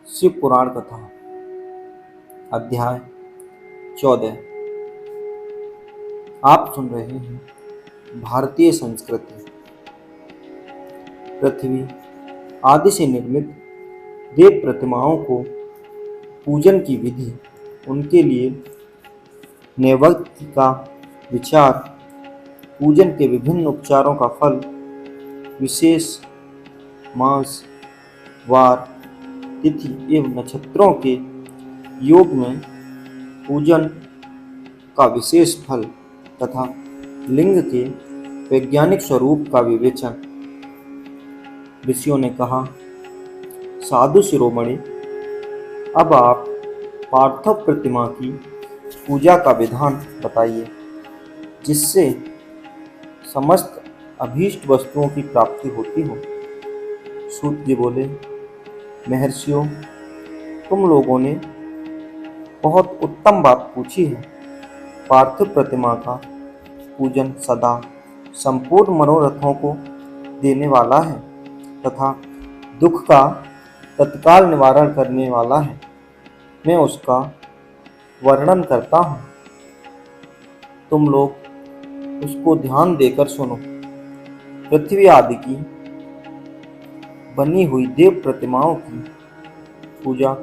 शिव पुराण कथा अध्याय 14। आप सुन रहे हैं भारतीय संस्कृति। पृथ्वी आदि से निर्मित देव प्रतिमाओं को पूजन की विधि, उनके लिए नैवेद्य का विचार, पूजन के विभिन्न उपचारों का फल, विशेष मास, वार, तिथि एवं नक्षत्रों के योग में पूजन का विशेष फल तथा लिंग के वैज्ञानिक स्वरूप का विवेचन। ऋषियों ने कहा, साधु शिरोमणि, अब आप पार्थिव प्रतिमा की पूजा का विधान बताइए, जिससे समस्त अभीष्ट वस्तुओं की प्राप्ति होती हो। सूत जी बोले, महर्षियों, तुम लोगों ने बहुत उत्तम बात पूछी है। पार्थिव प्रतिमा का पूजन सदा संपूर्ण मनोरथों को देने वाला है तथा दुख का तत्काल निवारण करने वाला है। मैं उसका वर्णन करता हूँ, तुम लोग उसको ध्यान देकर सुनो। पृथ्वी आदि की बनी हुई देव प्रतिमाओं की पूजा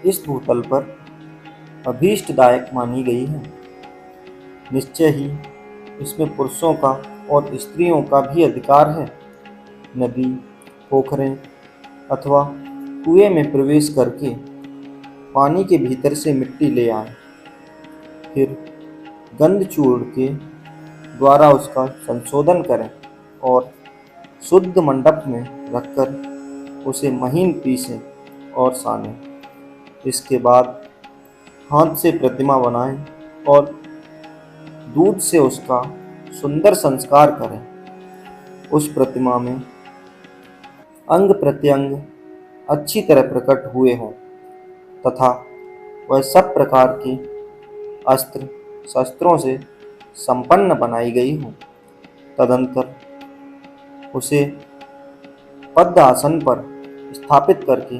इस भूतल पर अभीष्टदायक मानी गई है। निश्चय ही इसमें पुरुषों का और स्त्रियों का भी अधिकार है। नदी, पोखरें अथवा कुएं में प्रवेश करके पानी के भीतर से मिट्टी ले आए, फिर गंध चूर्ण के द्वारा उसका संशोधन करें और शुद्ध मंडप में रखकर उसे महीन पीसें और सानें। इसके बाद हाथ से प्रतिमा बनाएं और दूध से उसका सुंदर संस्कार करें। उस प्रतिमा में अंग प्रत्यंग अच्छी तरह प्रकट हुए हों तथा वह सब प्रकार के अस्त्र शस्त्रों से संपन्न बनाई गई हो। तदंतर उसे पद्म आसन पर स्थापित करके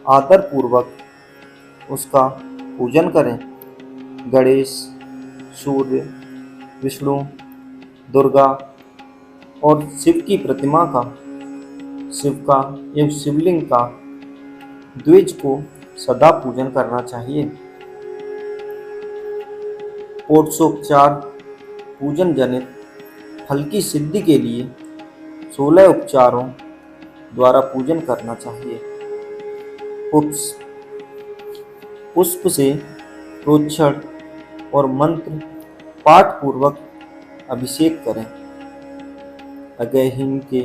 आदरपूर्वक उसका पूजन करें। गणेश, सूर्य, विष्णु, दुर्गा और शिव की प्रतिमा का, शिव का एवं शिवलिंग का द्विज को सदा पूजन करना चाहिए। पोषोपचार पूजन जनित फल की सिद्धि के लिए 16 उपचारों द्वारा पूजन करना चाहिए। पुष्प से प्रोक्षण और मंत्र पाठ पूर्वक अभिषेक करें। अगयहीन के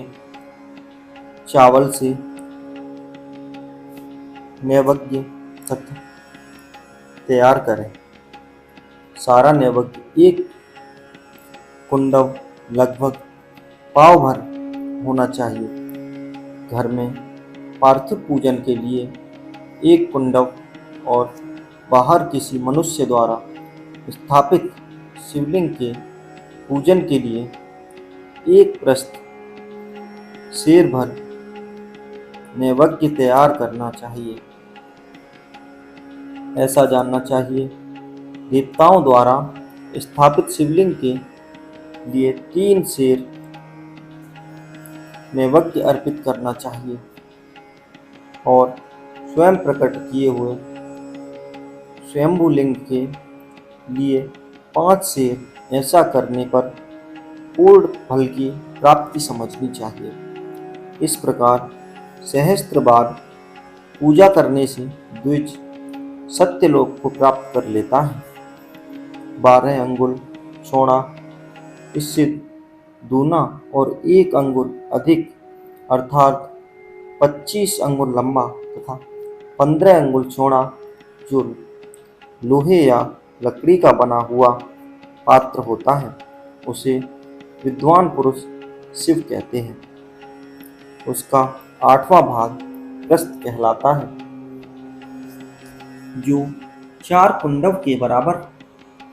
चावल से नैवेद्य तैयार करें। सारा नैवेद्य एक कुंडव लगभग पाव भर होना चाहिए। घर में पार्थिव पूजन के लिए एक कुंडव और बाहर किसी मनुष्य द्वारा स्थापित शिवलिंग के पूजन के लिए एक प्रस्थ शेर भर नैवेद्य तैयार करना चाहिए। ऐसा जानना चाहिए, देवताओं द्वारा स्थापित शिवलिंग के लिए 3 शेर नैवेद्य अर्पित करना चाहिए और स्वयं प्रकट किए हुए स्वयंभू लिंग के लिए 5 शेर। ऐसा करने पर पूर्ण फल की प्राप्ति समझनी चाहिए। इस प्रकार सहस्त्र बार पूजा करने से द्विज सत्यलोक को प्राप्त कर लेता है। 12 अंगुल चौड़ा, इससे दूना और 1 अंगुल अधिक अर्थात 25 अंगुल लंबा तथा 15 अंगुल चौड़ा जो लोहे या लकड़ी का बना हुआ पात्र होता है, उसे विद्वान पुरुष शिव कहते हैं। उसका 8वां भाग प्रस्थ कहलाता है, जो 4 कुंडव के बराबर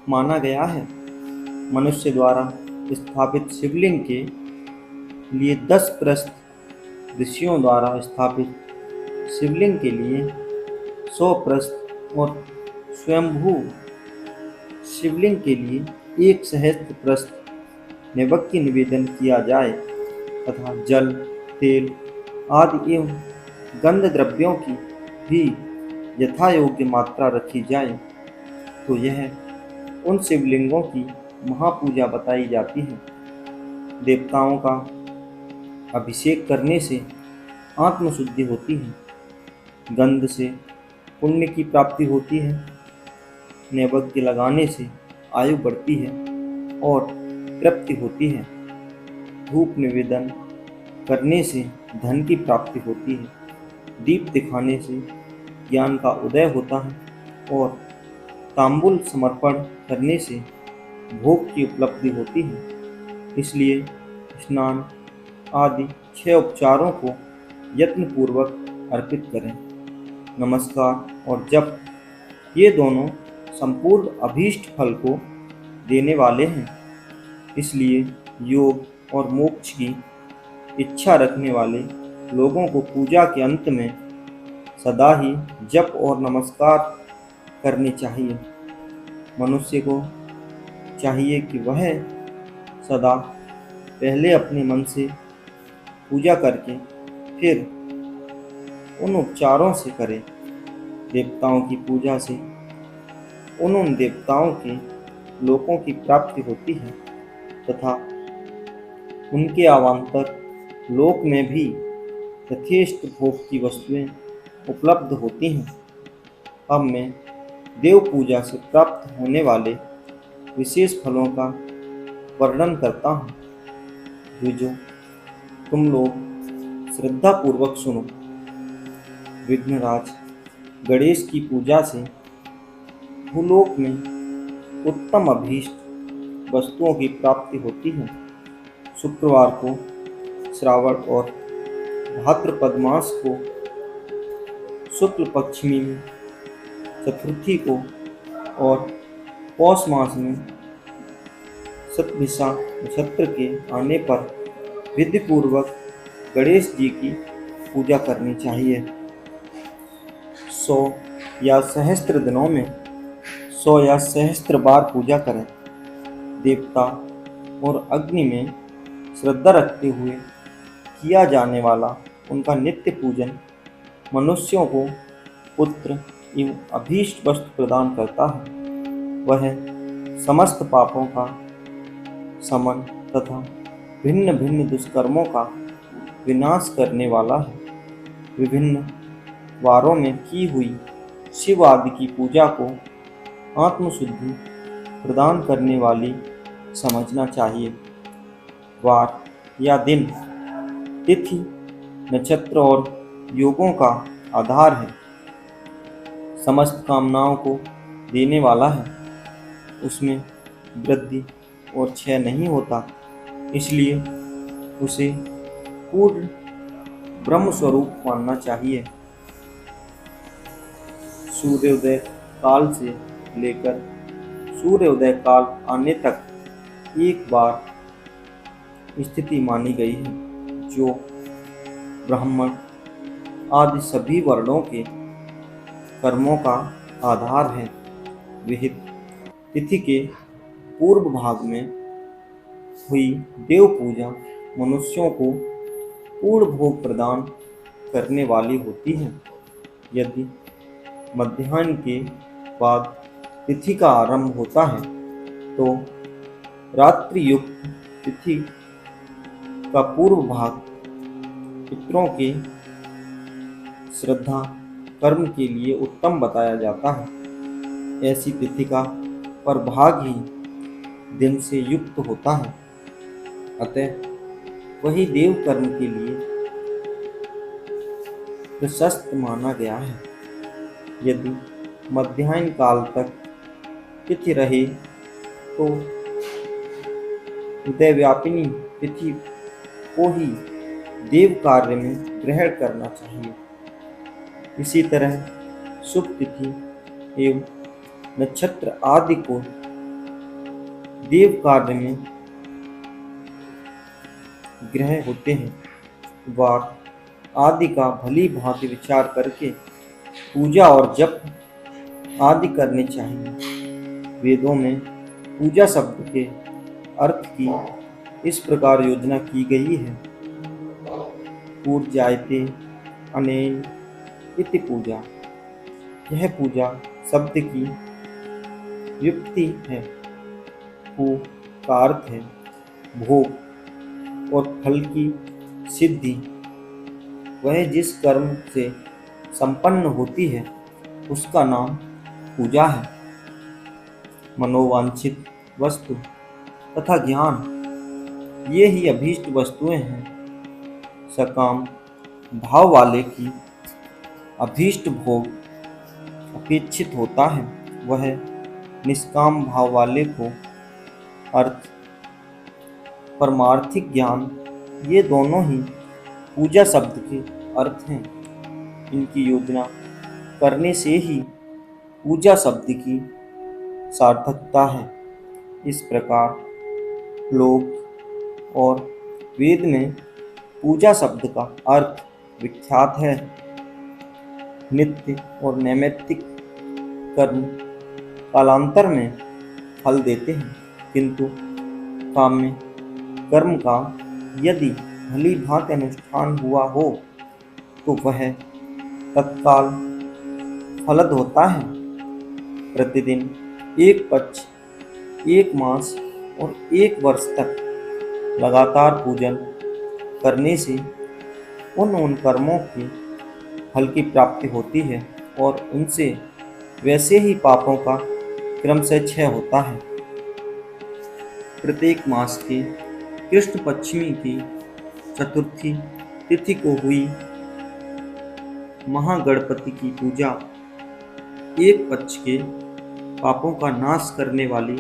माना गया है। मनुष्य द्वारा स्थापित शिवलिंग के लिए 10 प्रस्थ, ऋषियों द्वारा स्थापित शिवलिंग के लिए 100 प्रस्थ और स्वयंभू शिवलिंग के लिए 1 सहस्त्र प्रस्थ नैवेद्य निवेदन किया जाए तथा जल, तेल आदि एवं गंध द्रव्यों की भी यथा योग्य मात्रा रखी जाए तो यह उन शिवलिंगों की महापूजा बताई जाती है। देवताओं का अभिषेक करने से आत्मशुद्धि होती है, गंध से पुण्य की प्राप्ति होती है, नैवेद्य लगाने से आयु बढ़ती है और तृप्ति होती है, धूप निवेदन करने से धन की प्राप्ति होती है, दीप दिखाने से ज्ञान का उदय होता है और तांबुल समर्पण करने से भोग की उपलब्धि होती है। इसलिए स्नान आदि 6 उपचारों को यत्नपूर्वक अर्पित करें। नमस्कार और जप ये दोनों संपूर्ण अभीष्ट फल को देने वाले हैं। इसलिए योग और मोक्ष की इच्छा रखने वाले लोगों को पूजा के अंत में सदा ही जप और नमस्कार करने चाहिए। मनुष्य को चाहिए कि वह सदा पहले अपने मन से पूजा करके फिर उन उपचारों से करे। देवताओं की पूजा से उन देवताओं के लोकों की प्राप्ति होती है तथा उनके अवान्तर लोक में भी यथेष्ट भोग की वस्तुएं उपलब्ध होती हैं। अब मैं देव पूजा से प्राप्त होने वाले विशेष फलों का वर्णन करता हूँ, जो तुम लोग श्रद्धापूर्वक सुनो। विघ्नराज गणेश की पूजा से भूलोक में उत्तम अभीष्ट वस्तुओं की प्राप्ति होती है। शुक्रवार को, श्रावण और भाद्रपद मास को, शुक्ल पक्ष में चतुर्थी को और पौष मास में शतभिषा नक्षत्र के आने पर विधि पूर्वक गणेश जी की पूजा करनी चाहिए। 100 या सहस्त्र दिनों में 100 या सहस्त्र बार पूजा करें। देवता और अग्नि में श्रद्धा रखते हुए किया जाने वाला उनका नित्य पूजन मनुष्यों को पुत्र एवं अभीष्ट वस्तु प्रदान करता है। वह समस्त पापों का शमन तथा भिन्न भिन्न दुष्कर्मों का विनाश करने वाला है। विभिन्न वारों में की हुई शिव आदि की पूजा को आत्मशुद्धि प्रदान करने वाली समझना चाहिए। वार या दिन, तिथि, नक्षत्र और योगों का आधार है। समस्त कामनाओं को देने वाला है, उसमें वृद्धि और क्षय नहीं होता, इसलिए उसे पूर्ण ब्रह्म स्वरूप मानना चाहिए। सूर्योदय काल से लेकर सूर्योदय काल आने तक एक बार स्थिति मानी गई है, जो ब्राह्मण आदि सभी वर्णों के कर्मों का आधार है। विहित तिथि के पूर्व भाग में हुई देव पूजा मनुष्यों को पूर्ण भोग प्रदान करने वाली होती है। यदि मध्याह्न के बाद तिथि का आरंभ होता है तो रात्रि युक्त तिथि का पूर्व भाग पितरों के श्रद्धा कर्म के लिए उत्तम बताया जाता है। ऐसी तिथि का प्रभाग ही दिन से युक्त होता है, अतः वही देव कर्म के लिए प्रशस्त माना गया है। यदि मध्याह्न काल तक तिथि रहे तो उदय व्यापिनी तिथि को ही देव कार्य में ग्रहण करना चाहिए। इसी तरह शुभ तिथि एवं नक्षत्र आदि को देव कार्य में ग्रह होते हैं। वार आदि का भली भांति विचार करके पूजा और जप आदि करने चाहिए। वेदों में पूजा शब्द के अर्थ की इस प्रकार योजना की गई है। पूज्यायते अनेन इति पूजा। यह पूजा शब्द की व्युत्पत्ति है। पू का अर्थ है भोग और फल की सिद्धि। वह जिस कर्म से संपन्न होती है उसका नाम पूजा है। मनोवांछित वस्तु तथा ज्ञान, ये ही अभीष्ट वस्तुएं हैं। सकाम भाव वाले की अभीष्ट भोग अपेक्षित होता है, वह निष्काम भाव वाले को अर्थ परमार्थिक ज्ञान, ये दोनों ही पूजा शब्द के अर्थ हैं। इनकी योजना करने से ही पूजा शब्द की सार्थकता है। इस प्रकार लोक और वेद में पूजा शब्द का अर्थ विख्यात है। नित्य और नैमित्तिक कर्म कालांतर में फल देते हैं, किंतु काम्य कर्म का यदि भली भांति अनुष्ठान हुआ हो तो वह तत्काल फलद होता है। प्रतिदिन एक पक्ष, एक मास और एक वर्ष तक लगातार पूजन करने से उन कर्मों के फल की प्राप्ति होती है और उनसे वैसे ही पापों का क्रमशः क्षय होता है। प्रत्येक मास के कृष्ण पक्षमी की चतुर्थी तिथि को हुई महागणपति की पूजा एक पक्ष के पापों का नाश करने वाली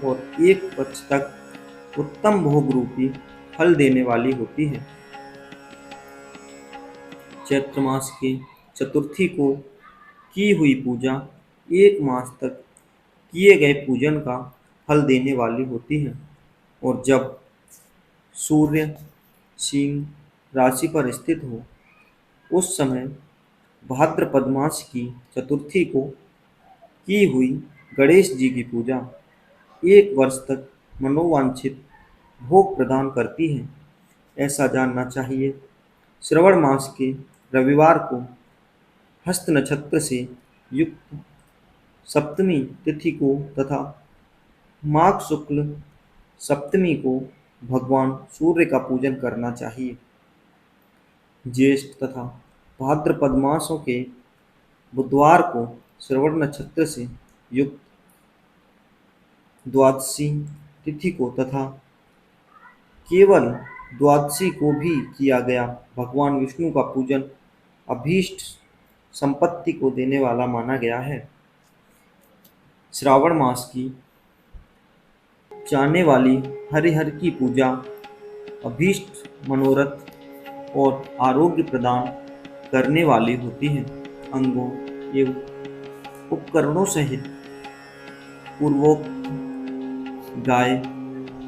और एक पक्ष तक उत्तम भोग रूपी फल देने वाली होती है। चैत्र मास के चतुर्थी को की हुई पूजा एक मास तक किए गए पूजन का फल देने वाली होती है। और जब सूर्य सिंह राशि पर स्थित हो उस समय भाद्रपद मास की चतुर्थी को की हुई गणेश जी की पूजा एक वर्ष तक मनोवांछित भोग प्रदान करती है। ऐसा जानना चाहिए। श्रवण मास के रविवार को हस्त नक्षत्र से युक्त सप्तमी तिथि को तथा माघ शुक्ल सप्तमी को भगवान सूर्य का पूजन करना चाहिए। ज्येष्ठ तथा भाद्रपद मासों के बुधवार को श्रवण नक्षत्र से युक्त द्वादशी तिथि को तथा केवल द्वादशी को भी किया गया भगवान विष्णु का पूजन अभीष्ट संपत्ति को देने वाला माना गया है। श्रावण मास की जाने वाली हरिहर की पूजा अभीष्ट मनोरथ और आरोग्य प्रदान करने वाली होती है। अंगों एवं उपकरणों सहित पूर्वोक्त गाय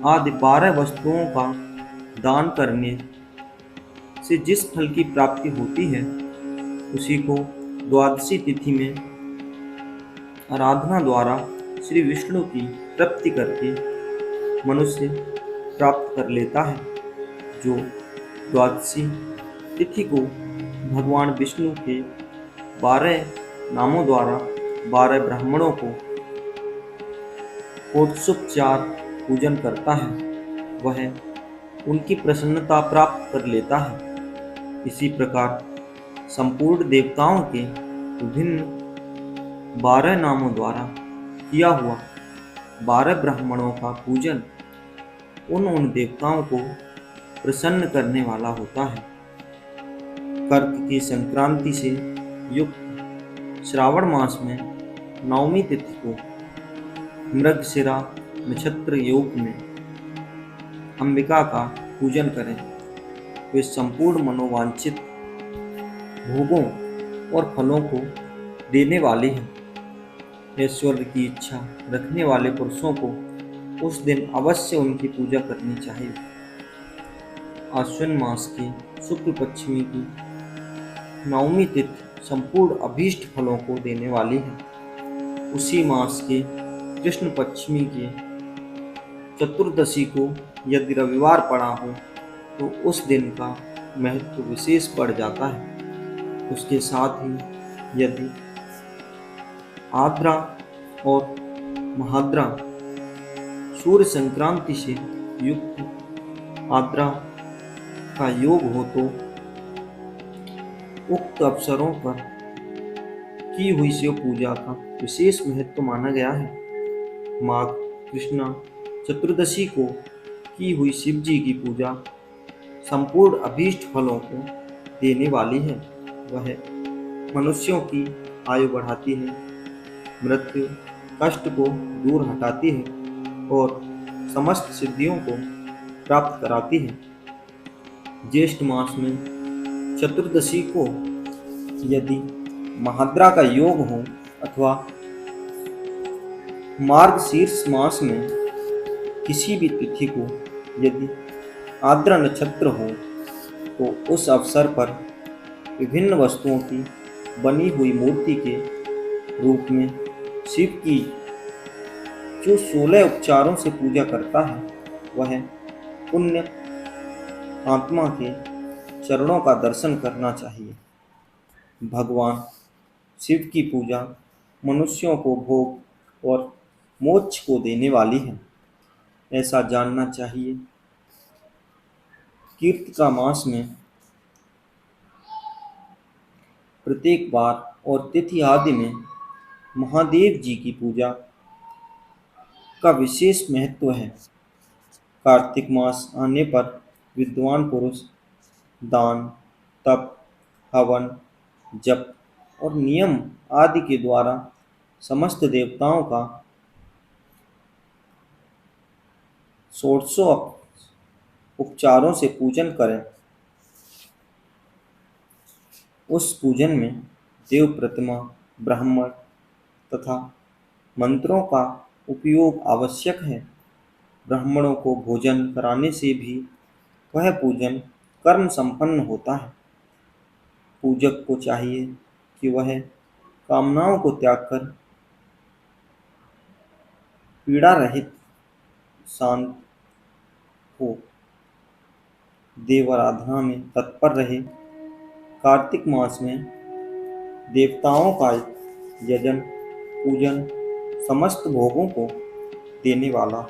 आदि 12 वस्तुओं का दान करने से जिस फल की प्राप्ति होती है उसी को द्वादशी तिथि में आराधना द्वारा श्री विष्णु की तृप्ति करके मनुष्य प्राप्त कर लेता है। जो द्वादशी तिथि को भगवान विष्णु के 12 नामों द्वारा 12 ब्राह्मणों को षोडशोपचार पूजन करता है, वह उनकी प्रसन्नता प्राप्त कर लेता है। इसी प्रकार संपूर्ण देवताओं के विभिन्न 12 नामों द्वारा किया हुआ 12 ब्राह्मणों का पूजन उन देवताओं को प्रसन्न करने वाला होता है। कर्क की संक्रांति से युक्त श्रावण मास में नवमी तिथि को मृगशिरा नक्षत्र योग में अंबिका का पूजन करें। वे संपूर्ण मनोवांछित भोगों और फलों को देने वाली हैं। ऐश्वर्य की इच्छा रखने वाले पुरुषों को उस दिन अवश्य उनकी पूजा करनी चाहिए। आश्विन मास की शुक्ल पक्षमी की नवमी तिथि संपूर्ण अभीष्ट फलों को देने वाली है। उसी मास के कृष्ण पक्षमी के चतुर्दशी को यदि रविवार पड़ा हो तो उस दिन का महत्व विशेष बढ़ जाता है। उसके साथ ही यदि आद्रा और महाद्रा सूर्य संक्रांति से युक्त आद्रा का योग हो तो उक्त अवसरों पर की हुई शिव पूजा का विशेष महत्व माना गया है। माघ कृष्णा चतुर्दशी को की हुई शिव जी की पूजा संपूर्ण अभीष्ट फलों को देने वाली है। वह मनुष्यों की आयु बढ़ाती है, मृत्यु कष्ट को दूर हटाती है और समस्त सिद्धियों को प्राप्त कराती है। ज्येष्ठ मास में चतुर्दशी को यदि महाद्रा का योग हो अथवा मार्गशीर्ष मास में किसी भी तिथि को यदि आद्रा नक्षत्र हो तो उस अवसर पर विभिन्न वस्तुओं की बनी हुई मूर्ति के रूप में शिव की जो 16 उपचारों से पूजा करता है वह पुण्य आत्मा के चरणों का दर्शन करना चाहिए। भगवान शिव की पूजा मनुष्यों को भोग और मोक्ष को देने वाली है, ऐसा जानना चाहिए। कार्तिक मास में प्रत्येक बार और तिथि आदि में महादेव जी की पूजा का विशेष महत्व है। कार्तिक मास आने पर विद्वान पुरुष दान, तप, हवन, जप और नियम आदि के द्वारा समस्त देवताओं का षोडशों उपचारों से पूजन करें। उस पूजन में देव प्रतिमा, ब्राह्मण तथा मंत्रों का उपयोग आवश्यक है। ब्राह्मणों को भोजन कराने से भी वह पूजन कर्म संपन्न होता है। पूजक को चाहिए कि वह कामनाओं को त्याग कर पीड़ा रहित शांत हो देवाराधना में तत्पर रहे। कार्तिक मास में देवताओं का यजन पूजन समस्त भोगों को देने वाला,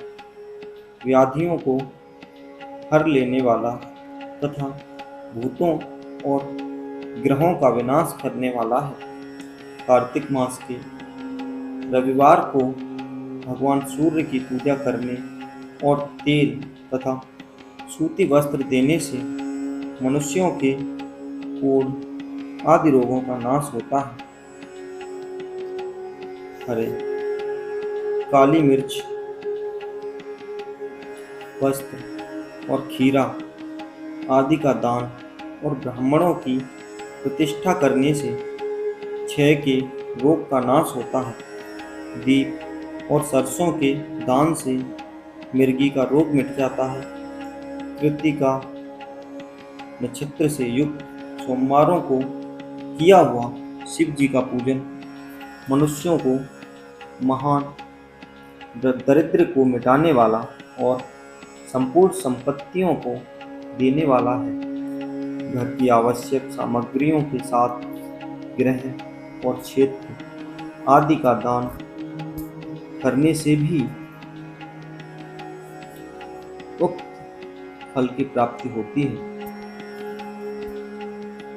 व्याधियों को हर लेने वाला तथा भूतों और ग्रहों का विनाश करने वाला है। कार्तिक मास के रविवार को भगवान सूर्य की पूजा करने और तेल तथा सूती वस्त्र देने से मनुष्यों के कोढ़ आदि रोगों का नाश होता है। हरे काली मिर्च, वस्त्र और खीरा आदि का दान और ब्राह्मणों की प्रतिष्ठा करने से क्षय के रोग का नाश होता है। दीप और सरसों के दान से मिर्गी का रोग मिट जाता है। कृत्तिका नक्षत्र से युक्त सोमवारों को किया हुआ शिव जी का पूजन मनुष्यों को महान दरिद्र को मिटाने वाला और संपूर्ण संपत्तियों को देने वाला है। घर की आवश्यक सामग्रियों के साथ गृह और क्षेत्र आदि का दान करने से भी उक्त फल की प्राप्ति होती है।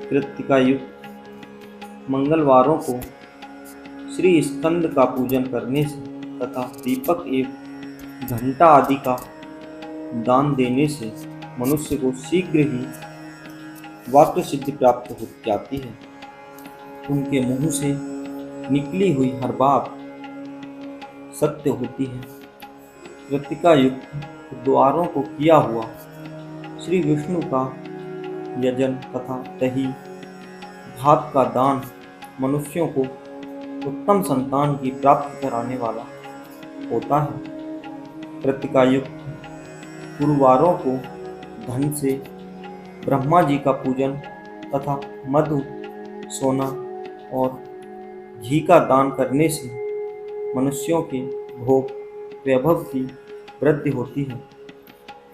कृत्तिका युक्त मंगलवारों को श्री स्कंद का पूजन करने से तथा दीपक एवं घंटा आदि का दान देने से मनुष्य को शीघ्र ही वाक्य सिद्धि प्राप्त हो जाती है। उनके मुंह से निकली हुई हर बात सत्य होती है। कृत्तिका युक्त द्वारों को किया हुआ श्री विष्णु का यजन तथा दही भात का दान मनुष्यों को उत्तम संतान की प्राप्ति कराने वाला होता है। कृत्तिका युक्त गुरुवारों को धन से ब्रह्मा जी का पूजन तथा मधु सोना और घी का दान करने से मनुष्यों के भोग वैभव की वृद्धि होती है।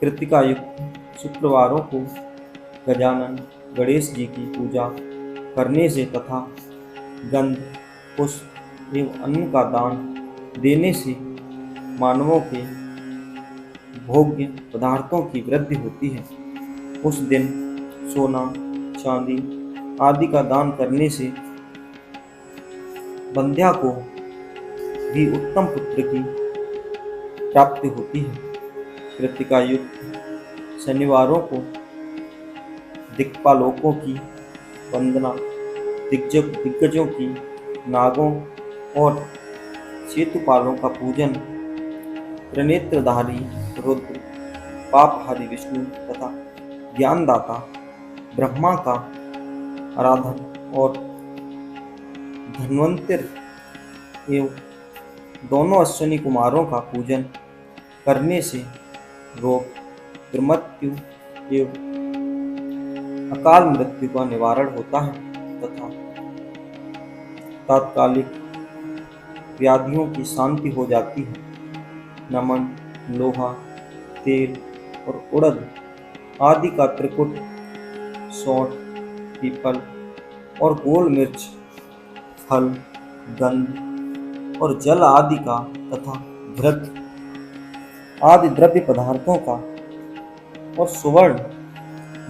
कृतिका युक्त शुक्रवारों को गजानन गणेश जी की पूजा करने से तथा गंध पुष्प एवं अन्न का दान देने से मानवों के भोग्य पदार्थों की वृद्धि होती है। उस दिन सोना चांदी आदि का दान करने से बंध्या को भी उत्तम पुत्र की प्राप्ति होती है। कृतिका युक्त शनिवारों को दिक्पालोकों की वंदना, दिग्गजों की, नागों और सेतुपालों का पूजन, त्रिनेत्रधारी रुद्र, पापहारी विष्णु तथा ज्ञानदाता ब्रह्मा का आराधन और धन्वंतरि एवं दोनों अश्विनी कुमारों का पूजन करने से रोग, दुर्मृत्यु एवं अकाल मृत्यु का निवारण होता है तथा तात्कालिक व्याधियों की शांति हो जाती है। नमन, लोहा, तेल और उड़द आदि का त्रिकुट, सौंठ, पीपल और गोल मिर्च, फल, गंध और जल आदि का तथा घृत आदि द्रव्य पदार्थों का और सुवर्ण,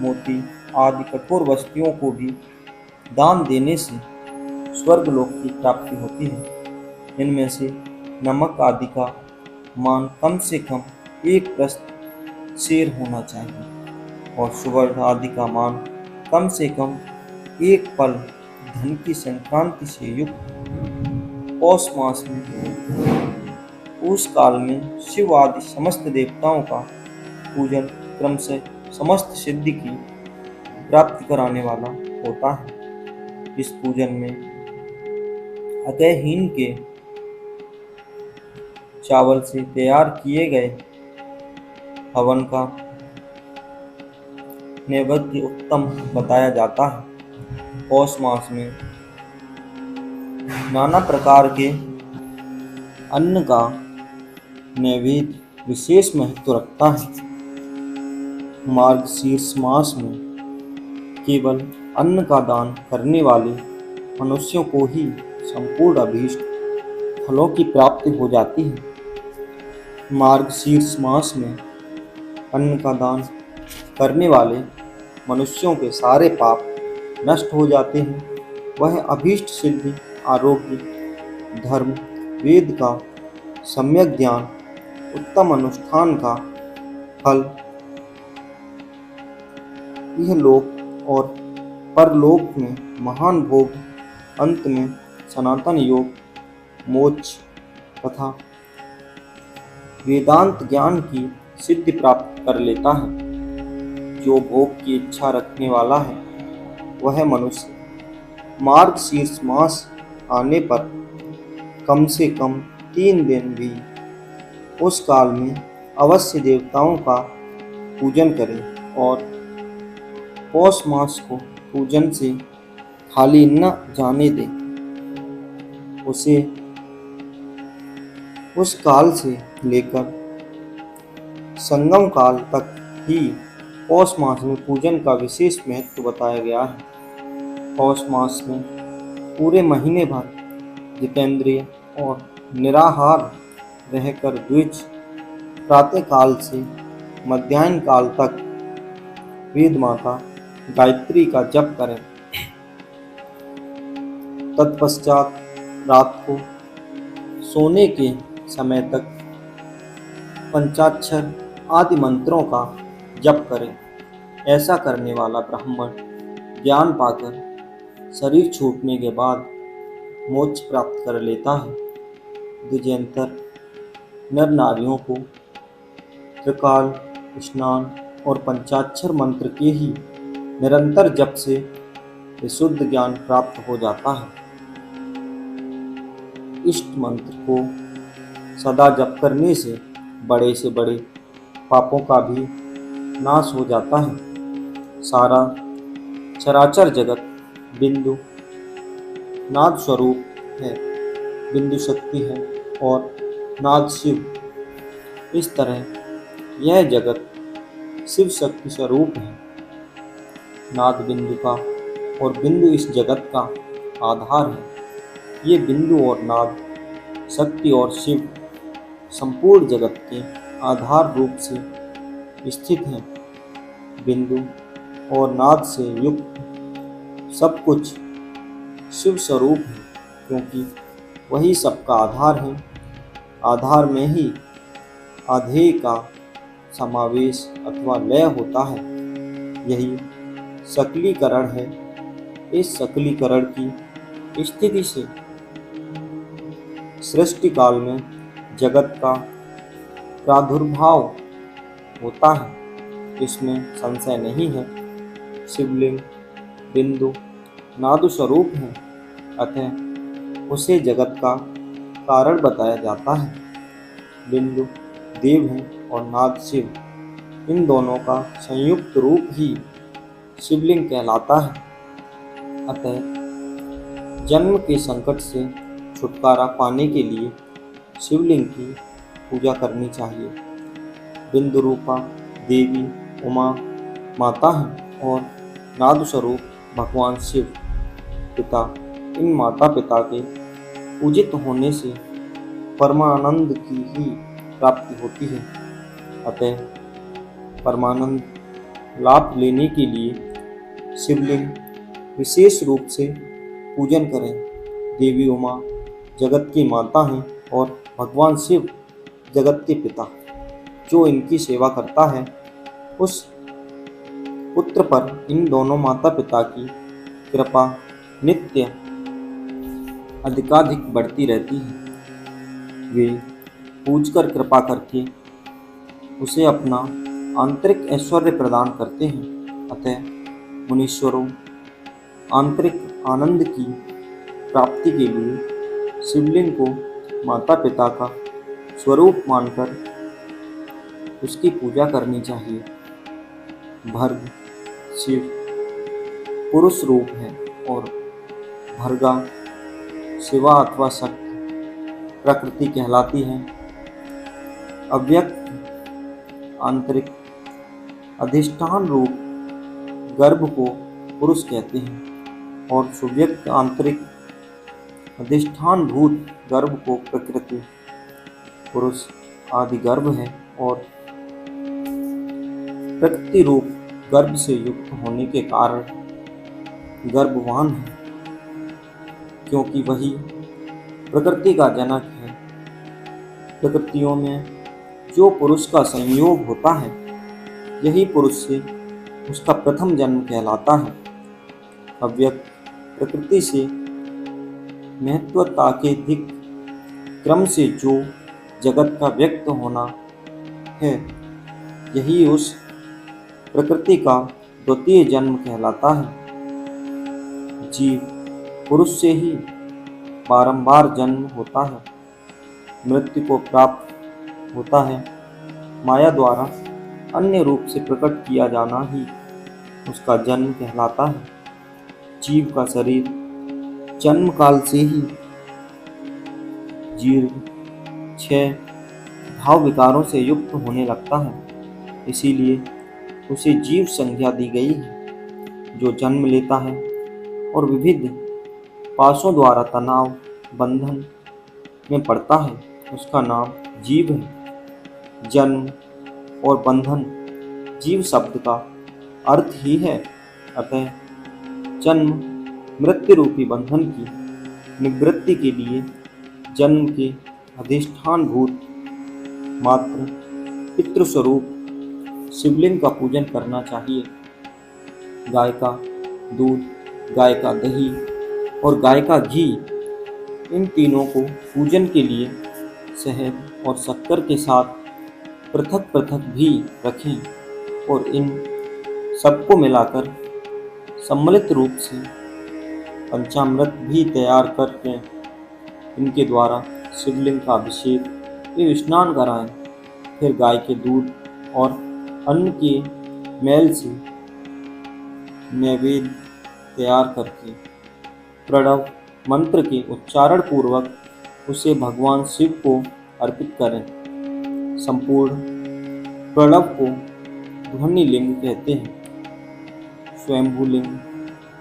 मोती आदि कठोर वस्तुओं को भी दान देने से स्वर्गलोक की प्राप्ति होती है। इनमें से नमक आदि का मान कम से कम 1 प्रस्थ शेर होना चाहिए और सुवर्ण आदि का मान कम से कम 1 पल धन की संक्रांति से युक्त पौष मास में उस काल में शिव आदि समस्त देवताओं का पूजन क्रमशः समस्त सिद्धि की प्राप्ति कराने वाला होता है। इस पूजन में अतयहीन के चावल से तैयार किए गए हवन का नैवेद्य उत्तम बताया जाता है। पौष मास में नाना प्रकार के अन्न का नैवेद्य विशेष महत्व रखता है। मार्गशीर्ष मास में केवल अन्न का दान करने वाले मनुष्यों को ही संपूर्ण अभीष्ट फलों की प्राप्ति हो जाती है। मार्गशीर्ष मास में अन्न का दान करने वाले मनुष्यों के सारे पाप नष्ट हो जाते हैं। वह अभीष्ट सिद्धि, आरोग्य, धर्म, वेद का सम्यक ज्ञान, उत्तम अनुष्ठान का फल, यह लोक और परलोक में महान भोग, अंत में सनातन योग, मोक्ष तथा वेदांत ज्ञान की सिद्धि प्राप्त कर लेता है। जो भोग की इच्छा रखने वाला है वह मनुष्य मार्गशीर्ष मास आने पर कम से कम 3 दिन भी उस काल में अवश्य देवताओं का पूजन करे और पौष मास को पूजन से खाली न जाने दे। उसे उस काल से लेकर संगम काल तक ही पौष मास में पूजन का विशेष महत्व बताया गया है। पौष मास में पूरे महीने भर जितेंद्रिय और निराहार रहकर द्विज प्रातः काल से मध्याह्न काल तक वेद माता गायत्री का जप करें। तत्पश्चात रात को सोने के समय तक पंचाक्षर आदि मंत्रों का जप करें। ऐसा करने वाला ब्राह्मण ज्ञान पाकर शरीर छूटने के बाद मोक्ष प्राप्त कर लेता है। द्विजयंतर नर नारियों को त्रिकाल स्नान और पंचाक्षर मंत्र के ही निरंतर जप से विशुद्ध ज्ञान प्राप्त हो जाता है। इष्ट मंत्र को सदा जप करने से बड़े पापों का भी नाश हो जाता है। सारा चराचर जगत बिंदु नाद स्वरूप है, बिंदु शक्ति है और नाद शिव। इस तरह यह जगत शिव शक्ति स्वरूप है। नाद बिंदु का और बिंदु इस जगत का आधार है। ये बिंदु और नाद शक्ति और शिव संपूर्ण जगत के आधार रूप से स्थित हैं। बिंदु और नाद से युक्त सब कुछ शिव स्वरूप है, क्योंकि वही सबका आधार है। आधार में ही आधेय का समावेश अथवा लय होता है। यही सकलीकरण है। इस सकलीकरण की स्थिति से सृष्टि काल में जगत का प्रादुर्भाव होता है, इसमें संशय नहीं है। शिवलिंग बिंदु नाद स्वरूप है, अतः उसे जगत का कारण बताया जाता है। बिंदु देव है और नाद शिव, इन दोनों का संयुक्त रूप ही शिवलिंग कहलाता है। अतः जन्म के संकट से छुटकारा पाने के लिए शिवलिंग की पूजा करनी चाहिए। बिंदु रूपा देवी उमा माता है और नाद स्वरूप भगवान शिव पिता। इन माता पिता के पूजित होने से परमानंद की ही प्राप्ति होती है। अतः परमानंद लाभ लेने के लिए शिवलिंग विशेष रूप से पूजन करें। देवी उमा जगत की माता हैं और भगवान शिव जगत के पिता। जो इनकी सेवा करता है उस पुत्र पर इन दोनों माता पिता की कृपा नित्य अधिकाधिक बढ़ती रहती है। वे पूजकर कृपा करके उसे अपना आंतरिक ऐश्वर्य प्रदान करते हैं। अतः मुनीश्वरों आंतरिक आनंद की प्राप्ति के लिए शिवलिंग को माता पिता का स्वरूप मानकर उसकी पूजा करनी चाहिए। भर्ग शिव पुरुष रूप है और भर्गा शिवा अथवा शक्ति प्रकृति कहलाती है। अव्यक्त आंतरिक अधिष्ठान रूप गर्भ को पुरुष कहते हैं और सुव्यक्त आंतरिक अधिष्ठान भूत गर्भ को प्रकृति। पुरुष आदि गर्भ है और प्रकृति रूप गर्भ से युक्त होने के कारण गर्भवान है, क्योंकि वही प्रकृति का जनक है। प्रकृतियों में जो पुरुष का संयोग होता है, यही पुरुष से उसका प्रथम जन्म कहलाता है। अव्यक्त प्रकृति से महत्वता के अधिक क्रम से जो जगत का व्यक्त होना है, यही उस प्रकृति का द्वितीय जन्म कहलाता है। जीव पुरुष से ही बारंबार जन्म होता है, मृत्यु को प्राप्त होता है। माया द्वारा अन्य रूप से प्रकट किया जाना ही उसका जन्म कहलाता है। जीव का शरीर जन्म काल से ही जीर्ण क्षय भाव विकारों से युक्त होने लगता है, इसीलिए उसे जीव संज्ञा दी गई है। जो जन्म लेता है और विविध पाशों द्वारा तनाव बंधन में पड़ता है, उसका नाम जीव है। जन्म और बंधन जीव शब्द का अर्थ ही है। अतः जन्म मृत्यु रूपी बंधन की निवृत्ति के लिए जन्म के अधिष्ठान भूत मात्र पितृस्वरूप शिवलिंग का पूजन करना चाहिए। गाय का दूध, गाय का दही और गाय का घी, इन तीनों को पूजन के लिए शहद और शक्कर के साथ पृथक पृथक भी रखें और इन सबको मिलाकर सम्मिलित रूप से पंचामृत भी तैयार करके इनके द्वारा शिवलिंग का अभिषेक एवं स्नान कराएं। फिर गाय के दूध और अन्न के मेल से नैवेद्य तैयार करके प्रणव मंत्र के उच्चारण पूर्वक उसे भगवान शिव को अर्पित करें। संपूर्ण प्रणव को ध्वनि लिंग कहते हैं। स्वयंभू लिंग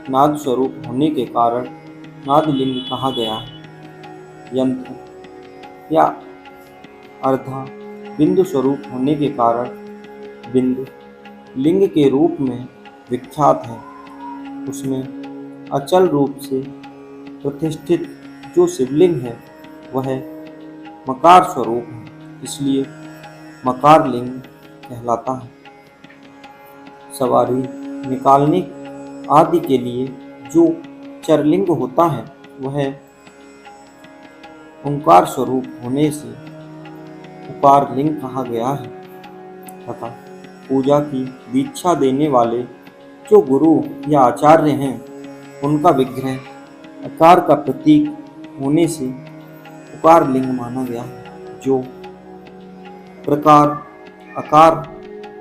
नाद स्वरूप होने के कारण नादलिंग कहा गया है। यंत्र या अर्धा बिंदु स्वरूप होने के कारण बिंदु लिंग के रूप में विख्यात है। उसमें अचल रूप से प्रतिष्ठित जो शिवलिंग है वह मकार स्वरूप है, इसलिए मकार लिंग कहलाता है। सवारी निकालने आदि के लिए जो चरलिंग होता है वह ओंकार स्वरूप होने से उकार लिंग कहा गया है तथा पूजा की दीक्षा देने वाले जो गुरु या आचार्य हैं उनका विग्रह आकार का प्रतीक होने से उकार लिंग माना गया है। जो प्रकार आकार,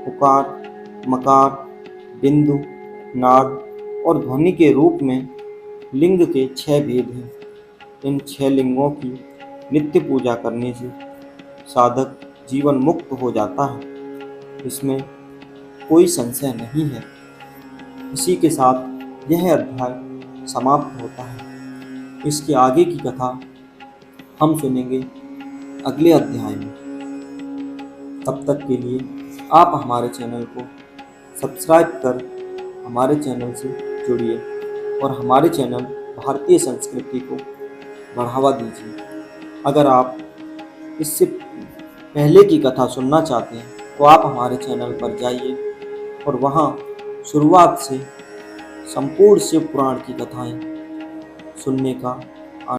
उकार, मकार, बिंदु, नाद और ध्वनि के रूप में लिंग के 6 भेद हैं। इन 6 लिंगों की नित्य पूजा करने से साधक जीवन मुक्त हो जाता है, इसमें कोई संशय नहीं है। इसी के साथ यह अध्याय समाप्त होता है। इसके आगे की कथा हम सुनेंगे अगले अध्याय में। तब तक के लिए आप हमारे चैनल को सब्सक्राइब कर हमारे चैनल से जुड़िए और हमारे चैनल भारतीय संस्कृति को बढ़ावा दीजिए। अगर आप इससे पहले की कथा सुनना चाहते हैं तो आप हमारे चैनल पर जाइए और वहाँ शुरुआत से संपूर्ण शिव पुराण की कथाएं सुनने का